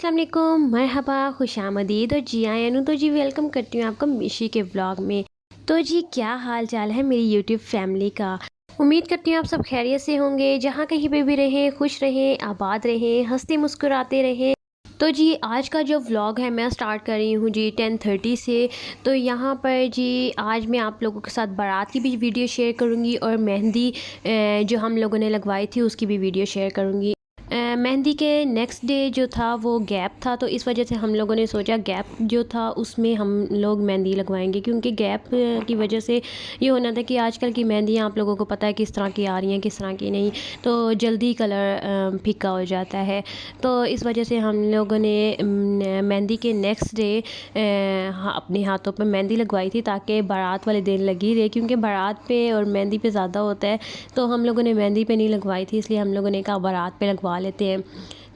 अस्सलाम वालेकुम, मरहबा, खुशामदीद और जी आयानु। तो जी वेलकम करती हूँ आपको मिशी के व्लॉग में। तो जी क्या हाल चाल है मेरी यूट्यूब फैमिली का। उम्मीद करती हूँ आप सब खैरियत से होंगे, जहाँ कहीं पे भी रहें खुश रहें, आबाद रहें, हंसते मुस्कुराते रहें। तो जी आज का जो व्लॉग है मैं स्टार्ट कर रही हूँ जी 10:30 से। तो यहाँ पर जी आज मैं आप लोगों के साथ बारात की भी वीडियो शेयर करूँगी और मेहंदी जो हम लोगों ने लगवाई थी उसकी भी वीडियो शेयर करूँगी। मेहंदी के नेक्स्ट डे जो था वो गैप था, तो इस वजह से हम लोगों ने सोचा गैप जो था उसमें हम लोग मेहंदी लगवाएंगे, क्योंकि गैप की वजह से ये होना था कि आजकल की मेहंदियाँ आप लोगों को पता है किस तरह की आ रही हैं किस तरह की नहीं, तो जल्दी कलर फीका हो जाता है। तो इस वजह से हम लोगों ने मेहंदी के नेक्स्ट डे अपने हाथों पर मेहंदी लगवाई थी ताकि बारात वाले दिन लगी रहे, क्योंकि बारात पे और मेहंदी पे ज़्यादा होता है। तो हम लोगों ने मेहंदी पे नहीं लगवाई थी, इसलिए हम लोगों ने कहा बारात पे लगवा लेते हैं।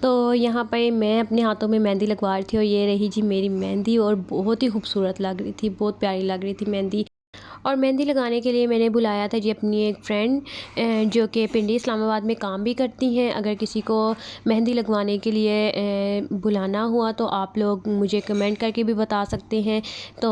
तो यहाँ पर मैं अपने हाथों में मेहंदी लगवा रही थी और ये रही जी मेरी मेहंदी, और बहुत ही खूबसूरत लग रही थी, बहुत प्यारी लग रही थी मेहंदी। और मेहंदी लगाने के लिए मैंने बुलाया था जी अपनी एक फ्रेंड जो कि पिंडी इस्लामाबाद में काम भी करती हैं। अगर किसी को मेहंदी लगवाने के लिए बुलाना हुआ तो आप लोग मुझे कमेंट करके भी बता सकते हैं। तो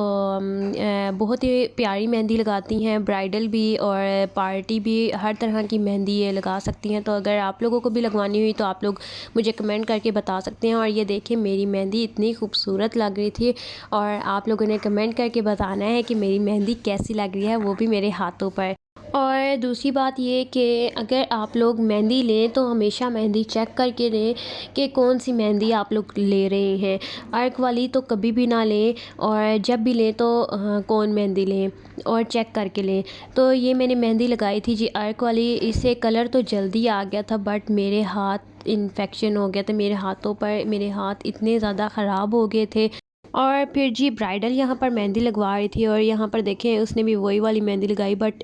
बहुत ही प्यारी मेहंदी लगाती हैं, ब्राइडल भी और पार्टी भी, हर तरह की मेहंदी ये लगा सकती हैं। तो अगर आप लोगों को भी लगवानी हुई तो आप लोग मुझे कमेंट करके बता सकते हैं। और ये देखिए मेरी मेहंदी इतनी खूबसूरत लग रही थी, और आप लोगों ने कमेंट करके बताना है कि मेरी मेहंदी कैसी लग रही है, वो भी मेरे हाथों पर। और दूसरी बात ये कि अगर आप लोग मेहंदी लें तो हमेशा मेहंदी चेक करके लें कि कौन सी मेहंदी आप लोग ले रहे हैं। अर्क वाली तो कभी भी ना लें, और जब भी लें तो कौन मेहंदी लें और चेक करके लें। तो ये मैंने मेहंदी लगाई थी जी अर्क वाली, इससे कलर तो जल्दी आ गया था, बट मेरे हाथ इन्फेक्शन हो गया था, मेरे हाथों पर मेरे हाथ इतने ज़्यादा ख़राब हो गए थे। और फिर जी ब्राइडल यहाँ पर मेहंदी लगवा रही थी, और यहाँ पर देखें उसने भी वही वाली मेहंदी लगाई, बट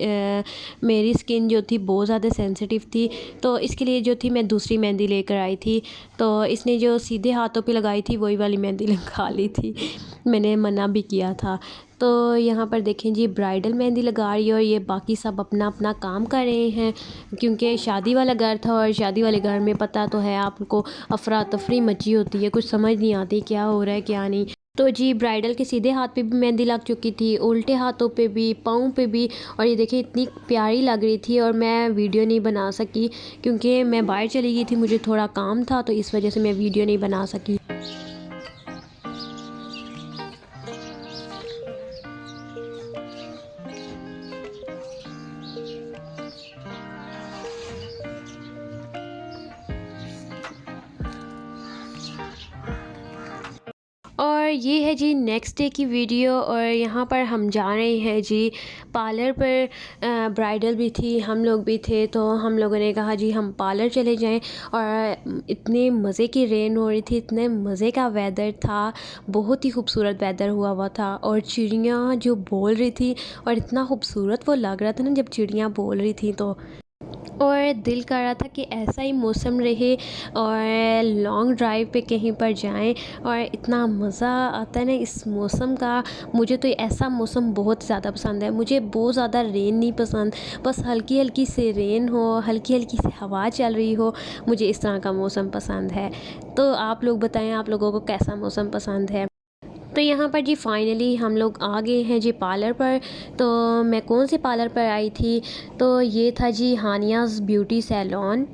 मेरी स्किन जो थी बहुत ज़्यादा सेंसिटिव थी, तो इसके लिए जो थी मैं दूसरी मेहंदी लेकर आई थी। तो इसने जो सीधे हाथों पे लगाई थी वही वाली मेहंदी लगा ली थी, मैंने मना भी किया था। तो यहाँ पर देखें जी ब्राइडल मेहंदी लगा रही है, और ये बाकी सब अपना अपना काम कर रहे हैं, क्योंकि शादी वाला घर था, और शादी वाले घर में पता तो है आपको अफरा तफरी मची होती है, कुछ समझ नहीं आती क्या हो रहा है क्या नहीं। तो जी ब्राइडल के सीधे हाथ पे भी मेहंदी लग चुकी थी, उल्टे हाथों पे भी, पाँव पे भी, और ये देखिए इतनी प्यारी लग रही थी। और मैं वीडियो नहीं बना सकी क्योंकि मैं बाहर चली गई थी, मुझे थोड़ा काम था, तो इस वजह से मैं वीडियो नहीं बना सकी। और ये है जी नेक्स्ट डे की वीडियो, और यहाँ पर हम जा रहे हैं जी पार्लर पर। ब्राइडल भी थी, हम लोग भी थे, तो हम लोगों ने कहा जी हम पार्लर चले जाएं। और इतने मज़े की रेन हो रही थी, इतने मज़े का वेदर था, बहुत ही खूबसूरत वेदर हुआ था। और चिड़ियाँ जो बोल रही थी, और इतना खूबसूरत वो लग रहा था ना जब चिड़ियाँ बोल रही थी, तो और दिल कर रहा था कि ऐसा ही मौसम रहे और लॉन्ग ड्राइव पे कहीं पर जाएं। और इतना मज़ा आता है ना इस मौसम का, मुझे तो ऐसा मौसम बहुत ज़्यादा पसंद है। मुझे बहुत ज़्यादा रेन नहीं पसंद, बस हल्की हल्की सी रेन हो, हल्की हल्की सी हवा चल रही हो, मुझे इस तरह का मौसम पसंद है। तो आप लोग बताएं आप लोगों को कैसा मौसम पसंद है। तो यहाँ पर जी फाइनली हम लोग आ गए हैं जी पार्लर पर। तो मैं कौन से पार्लर पर आई थी, तो ये था जी हानियाज़ ब्यूटी सैलून,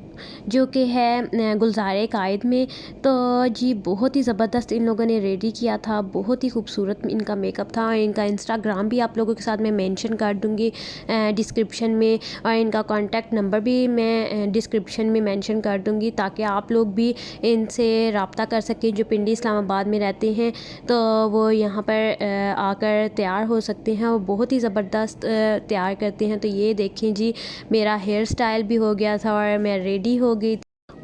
जो कि है गुलज़ारे कायद में। तो जी बहुत ही ज़बरदस्त इन लोगों ने रेडी किया था, बहुत ही खूबसूरत इनका मेकअप था। इनका इंस्टाग्राम भी आप लोगों के साथ मैं मेंशन कर दूँगी डिस्क्रिप्शन में, और इनका कॉन्टैक्ट नंबर भी मैं डिस्क्रिप्शन में मेंशन कर दूँगी, ताकि आप लोग भी इनसे रब्ता कर सकें जो पिंडी इस्लामाबाद में रहते हैं, तो वो यहाँ पर आकर तैयार हो सकते हैं। और बहुत ही ज़बरदस्त तैयार करते हैं। तो ये देखें जी मेरा हेयर स्टाइल भी हो गया था और मैं रेडी हो गई,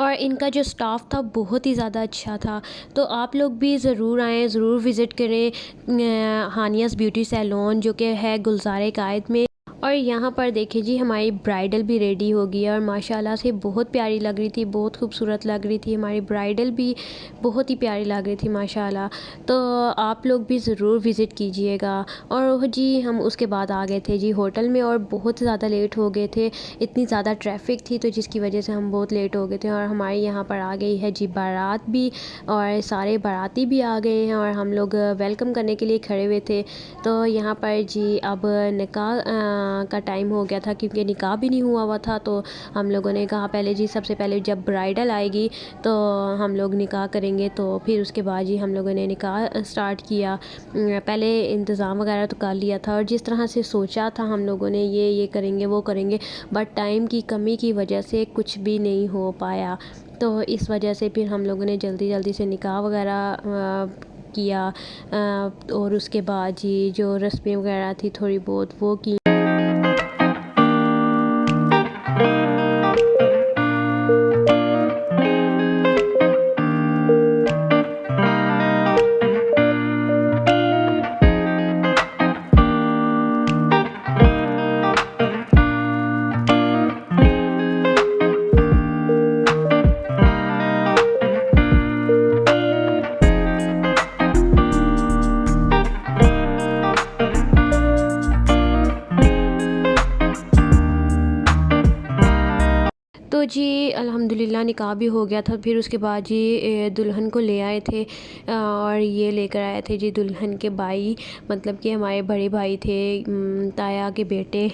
और इनका जो स्टाफ था बहुत ही ज़्यादा अच्छा था। तो आप लोग भी ज़रूर आएँ, ज़रूर विज़िट करें हानियाज़ ब्यूटी सैलून, जो कि है गुलज़ारे कायद में। और यहाँ पर देखिए जी हमारी ब्राइडल भी रेडी हो गई है और माशाल्लाह से बहुत प्यारी लग रही थी, बहुत खूबसूरत लग रही थी। हमारी ब्राइडल भी बहुत ही प्यारी लग रही थी माशाल्लाह। तो आप लोग भी ज़रूर विज़िट कीजिएगा। और जी हम उसके बाद आ गए थे जी होटल में और बहुत ज़्यादा लेट हो गए थे, इतनी ज़्यादा ट्रैफिक थी तो जिसकी वजह से हम बहुत लेट हो गए थे। और हमारे यहाँ पर आ गई है जी बारात भी और सारे बाराती भी आ गए हैं और हम लोग वेलकम करने के लिए खड़े हुए थे। तो यहाँ पर जी अब निकाह का टाइम हो गया था क्योंकि निकाह भी नहीं हुआ था। तो हम लोगों ने कहा पहले जी सबसे पहले जब ब्राइडल आएगी तो हम लोग निकाह करेंगे। तो फिर उसके बाद जी हम लोगों ने निकाह स्टार्ट किया। पहले इंतज़ाम वगैरह तो कर लिया था और जिस तरह से सोचा था हम लोगों ने ये करेंगे वो करेंगे, बट टाइम की कमी की वजह से कुछ भी नहीं हो पाया। तो इस वजह से फिर हम लोगों ने जल्दी जल्दी से निकाह वगैरह किया और उसके बाद जी जो रस्में वगैरह थी थोड़ी बहुत वो की। तो जी अल्हम्दुलिल्लाह निकाह भी हो गया था। फिर उसके बाद जी दुल्हन को ले आए थे और ये लेकर आए थे जी दुल्हन के भाई, मतलब कि हमारे बड़े भाई थे, ताया के बेटे।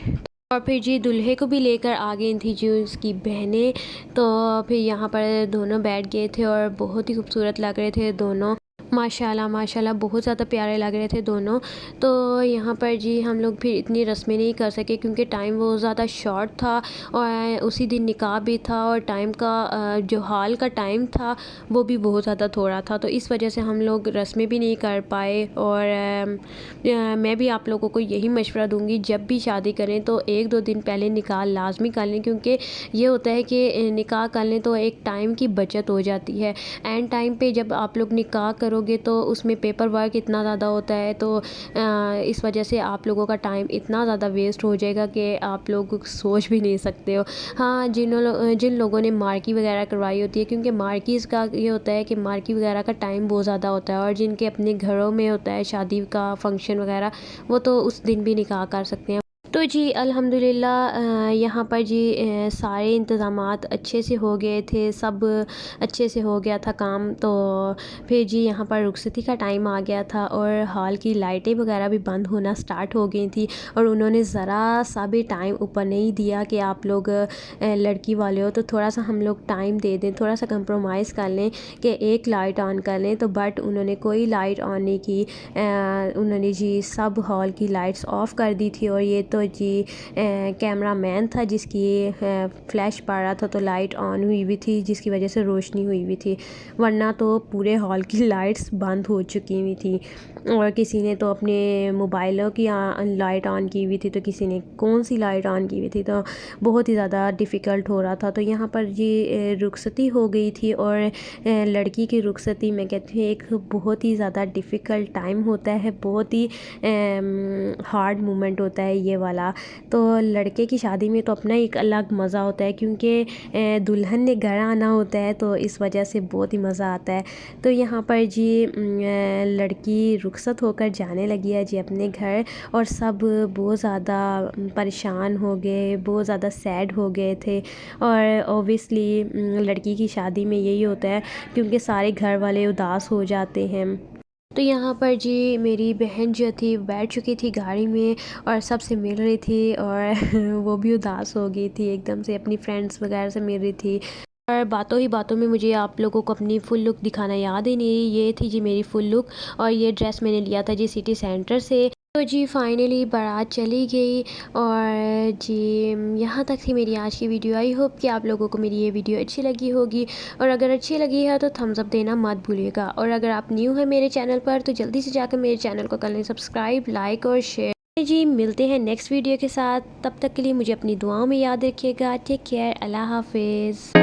और फिर जी दूल्हे को भी लेकर आ गई थी जी उसकी बहनें। तो फिर यहाँ पर दोनों बैठ गए थे और बहुत ही खूबसूरत लग रहे थे दोनों, माशाल्लाह माशाल्लाह बहुत ज़्यादा प्यारे लग रहे थे दोनों। तो यहाँ पर जी हम लोग फिर इतनी रस्में नहीं कर सके क्योंकि टाइम बहुत ज़्यादा शॉर्ट था और उसी दिन निकाह भी था और टाइम का जो हॉल का टाइम था वो भी बहुत ज़्यादा थोड़ा था। तो इस वजह से हम लोग रस्में भी नहीं कर पाए। और मैं भी आप लोगों को यही मशवरा दूँगी जब भी शादी करें तो 1-2 दिन पहले निकाह लाजमी कर लें, क्योंकि ये होता है कि निकाह कर लें तो एक टाइम की बचत हो जाती है। एंड टाइम पे जब आप लोग निकाह करोगे तो उसमें पेपर वर्क इतना ज़्यादा होता है, तो इस वजह से आप लोगों का टाइम इतना ज़्यादा वेस्ट हो जाएगा कि आप लोग सोच भी नहीं सकते हो। हाँ, जिन लोगों ने मार्की वगैरह करवाई होती है, क्योंकि मार्कीज़ का ये होता है कि मार्की वगैरह का टाइम बहुत ज़्यादा होता है और जिनके अपने घरों में होता है शादी का फंक्शन वगैरह, वो तो उस दिन भी निकाह कर सकते हैं। तो जी अल्हम्दुलिल्लाह यहाँ पर जी सारे इंतज़ामात अच्छे से हो गए थे, सब अच्छे से हो गया था काम। तो फिर जी यहाँ पर रुखसती का टाइम आ गया था और हॉल की लाइटें वगैरह भी बंद होना स्टार्ट हो गई थी और उन्होंने ज़रा सा भी टाइम ऊपर नहीं दिया कि आप लोग लड़की वाले हो तो थोड़ा सा हम लोग टाइम दे दें, थोड़ा सा कंप्रोमाइज़ कर लें कि एक लाइट ऑन कर लें। तो बट उन्होंने कोई लाइट ऑन नहीं की, उन्होंने जी सब हॉल की लाइट्स ऑफ़ कर दी थी। और ये तो जी कैमरा मैन था जिसकी फ्लैश पड़ रहा था तो लाइट ऑन हुई हुई थी जिसकी वजह से रोशनी हुई हुई थी, वरना तो पूरे हॉल की लाइट्स बंद हो चुकी हुई थी। और किसी ने तो अपने मोबाइलों की लाइट ऑन की हुई थी, तो किसी ने कौन सी लाइट ऑन की हुई थी, तो बहुत ही ज़्यादा डिफ़िकल्ट हो रहा था। तो यहाँ पर जी रुखसती हो गई थी और लड़की की रुखसती मैं कहती हूँ एक बहुत ही ज़्यादा डिफ़िकल्ट टाइम होता है, बहुत ही हार्ड मोमेंट होता है ये वाला। तो लड़के की शादी में तो अपना एक अलग मज़ा होता है क्योंकि दुल्हन ने घर आना होता है, तो इस वजह से बहुत ही मज़ा आता है। तो यहाँ पर जी लड़की रुखसत होकर जाने लगी है जी अपने घर और सब बहुत ज़्यादा परेशान हो गए, बहुत ज़्यादा सैड हो गए थे। और ऑब्वियसली लड़की की शादी में यही होता है क्योंकि सारे घर वाले उदास हो जाते हैं। तो यहाँ पर जी मेरी बहन जो थी बैठ चुकी थी गाड़ी में और सबसे मिल रही थी और वो भी उदास हो गई थी, एकदम से अपनी फ्रेंड्स वगैरह से मिल रही थी। और बातों ही बातों में मुझे आप लोगों को अपनी फ़ुल लुक दिखाना याद ही नहीं, ये थी जी मेरी फ़ुल लुक और ये ड्रेस मैंने लिया था जी सिटी सेंटर से। तो जी फाइनली बारात चली गई और जी यहाँ तक थी मेरी आज की वीडियो। आई होप कि आप लोगों को मेरी ये वीडियो अच्छी लगी होगी और अगर अच्छी लगी है तो थम्स अप देना मत भूलिएगा। और अगर आप न्यू हैं मेरे चैनल पर तो जल्दी से जाकर मेरे चैनल को कर लें सब्सक्राइब, लाइक और शेयर। जी मिलते हैं नेक्स्ट वीडियो के साथ, तब तक के लिए मुझे अपनी दुआओं में याद रखिएगा। टेक केयर, अल्लाह हाफिज़।